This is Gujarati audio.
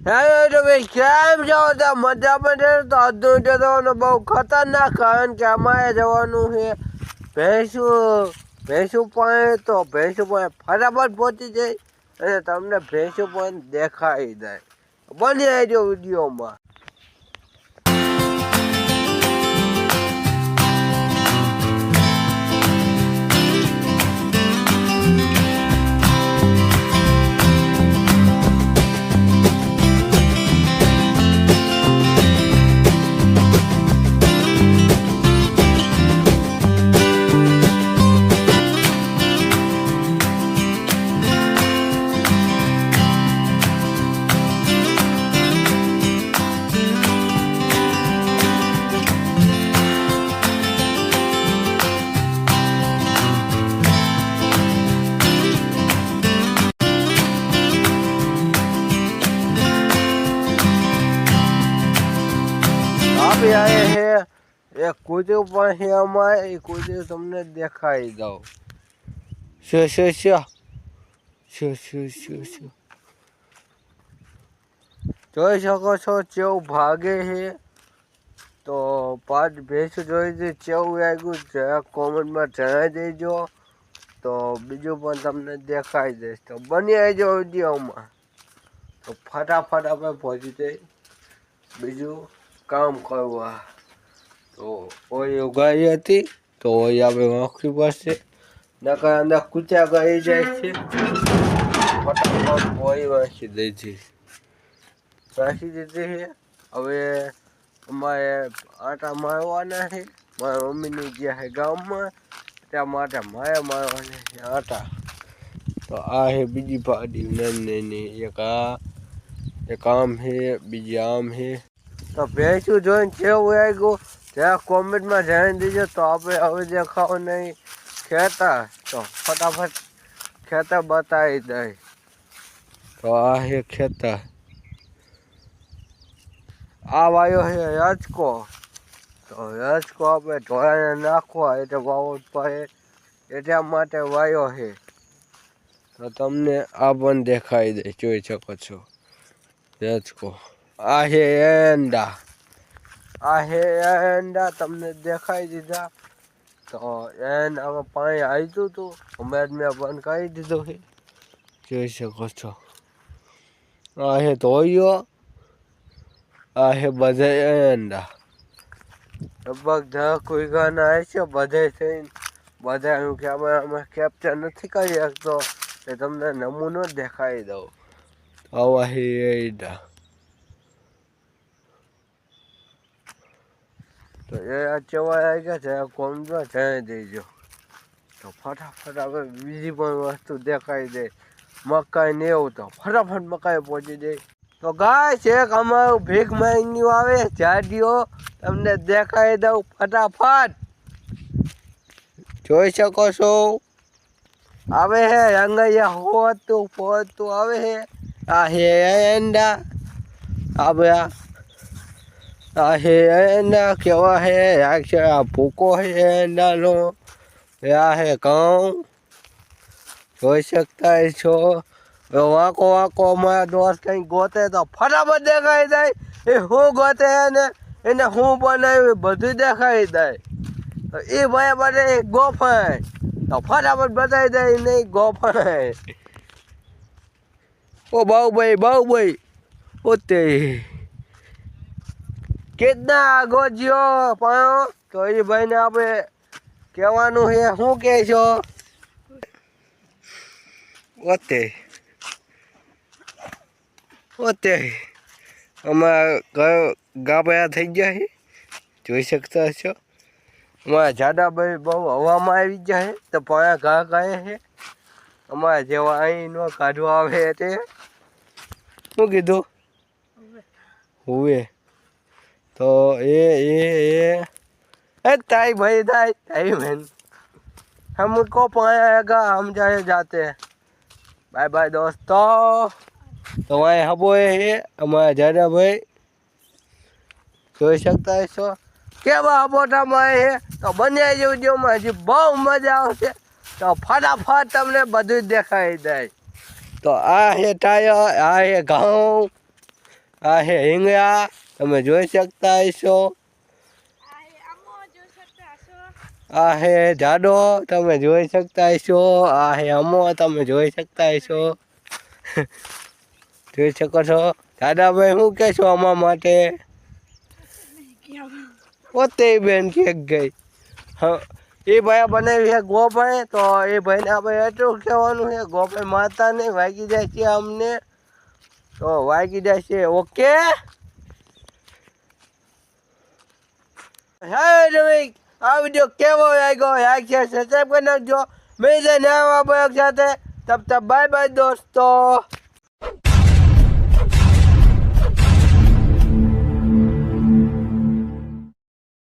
હેલો તમે કેમ છો? તો મજામાં છે? તો આજનું જવાનું બહુ ખતરનાક, કારણ કે અમારે જવાનું છે ભેંસું પણ. તો ભેંસું પણ ફટાફટ પહોંચી જાય અને તમને ભેંસું પણ દેખાઈ જાય. બની આવજો વિડીયોમાં. આए है एक कूदू पर है हमारे कूदू तुमने देखाई दो જોઈ શકો છો કેવું ભાગે છે. તો 5 ભેંસ જોઈ છે કેવું આવ્યું જરા કોમેન્ટમાં જણાવી દેજો. તો બીજું પણ તમને દેખાઈ દઈશ. તો બની આવજો વિડીયોમાં. તો ફટાફટ આપણે પહોંચી જઈ બીજું કામ કરવા. તો ઓય ઉગાડી હતી તો ઓય આપણે વાંખવી પડશે, નકર અંદર કૂચા ગઈ જાય છે. ફટાફટ ઓય વાંચી દીધી છે. હવે અમારે આટા મારવાના છે. મારા મમ્મીની ગયા છે ગામમાં, ત્યાં માટે મારે મારવાના છે આટા. તો આ છે બીજી પાડી નાની, એક આમ છે, બીજી આમ છે. તો ભેંસું જોઈને કેવું આવ્યું જ્યાં કોમેન્ટમાં જણાવી દીજો. તો આપણે હવે દેખાવ નહીં ખેતર, તો ફટાફટ ખેતર બતાવી દઈ. તો આ છે ખેતર, આ વાયો છે રજકો. તો રજકો આપણે ઢોળાને નાખવા એટલે વાવો પડે એટલા માટે વાયો છે. તો તમને આ પણ દેખાઈ દે, જોઈ શકો છો રજકો. આ છે એંડા, તમને દેખાઈ દીધા. તો એંડામાં પાણી આવ્યું હતું, મેં બંધ કરી દીધું છે, જોઈ શકો છો. આ છે ધોઈયો, આ છે બધા એંડા. લગભગ 10 વીઘાના હશે બધે થઈને. બધાનું કેમેરામાં કેપ્ચર નથી કરી શકતો, એ તમને નમૂનો દેખાડી દઉં. આવા છે એંડા. તો એ આ ચવાઈ આવી ગયા છે, કોમમાં જણાવી દેજો. તો ફટાફટ આપણે બીજી પણ વસ્તુ દેખાઈ દે, મકાઈ ને એવું. તો ફટાફટ મકાઈ પહોંચી જાય. તો ગાય છે અમારું ભીખ માંગની આવે જાડીઓ, તમને દેખાઈ દઉં ફટાફટ. જોઈ શકો છો આવે હે રંગૈયા હોતું આવે હે. આ હે એંડા, આ હે એંડા કેવા હે. આ ભૂકો હે એંડાનો. આ હે ઘઉં, જોઈ શકતા છો. વાંકો અમારા દોસ્ત કંઈક ગોતે તો ફટાફટ દેખાઈ જાય. એ શું ગોતે ને એને શું બનાવ્યું બધું દેખાઈ જાય. તો એ ભાઈ બધે ગોફાય, તો ફટાફટ બતાવી દે નહીં ગોફાય. ઓ બાહુભાઈ ઓતે કેટલા આગો જ્યો પાયો. તો એ ભાઈને આપણે કહેવાનું છે, શું કહે છો? ઓતે અમારા ગાબડા થઈ ગયા છે, જોઈ શકતા છો. અમારા જાડાભાઈ બહુ હવામાં આવી ગયા છે, તો પાયા ઘા ગાય છે. અમારા જેવા અહીં નો કાઢવા આવે તે શું કીધું હુએ. તો એ ताई भाई ताई बहन हमको पाएगा हम जाए जाते हैं. बाय बाय दोस्तों. तो वहाँ हबो है हमारा जाना भाई, જોઈ શકતા છો કેવા હબોટામાં છે. તો બન્યા જે વિડીયોમાં હજી બહુ મજા આવશે. તો ફટાફટ તમને બધું જ દેખાઈ જાય. તો આ છે ટાયર, આ છે ઘઉં, આ હે હિંગળા, તમે જોઈ શકતા હશો. આ હે જાડો, તમે જોઈ શકતા હશો. આ હે અમો, તમે જોઈ શકતા હશો. જોઈ શકો છો. દાદાભાઈ શું કહેશો આમાં માટે? પોતે બેન કેક ગઈ. હા, એ ભાઈ બનાવી છે ગોભાઈ. તો એ ભાઈને આપણે એટલું કહેવાનું છે, ગોભાઈ મારતા નહીં, વાગી જાય છે અમને. તો વાગી જાય છે. ઓકે. હા તમે આ વિડીયો કેવો લાગ્યો? લાઈક શેર સબસ્ક્રાઈબ કરી નાખજો. મેં નવા બ્લોગ સાથે. તબ બાય બાય દોસ્તો.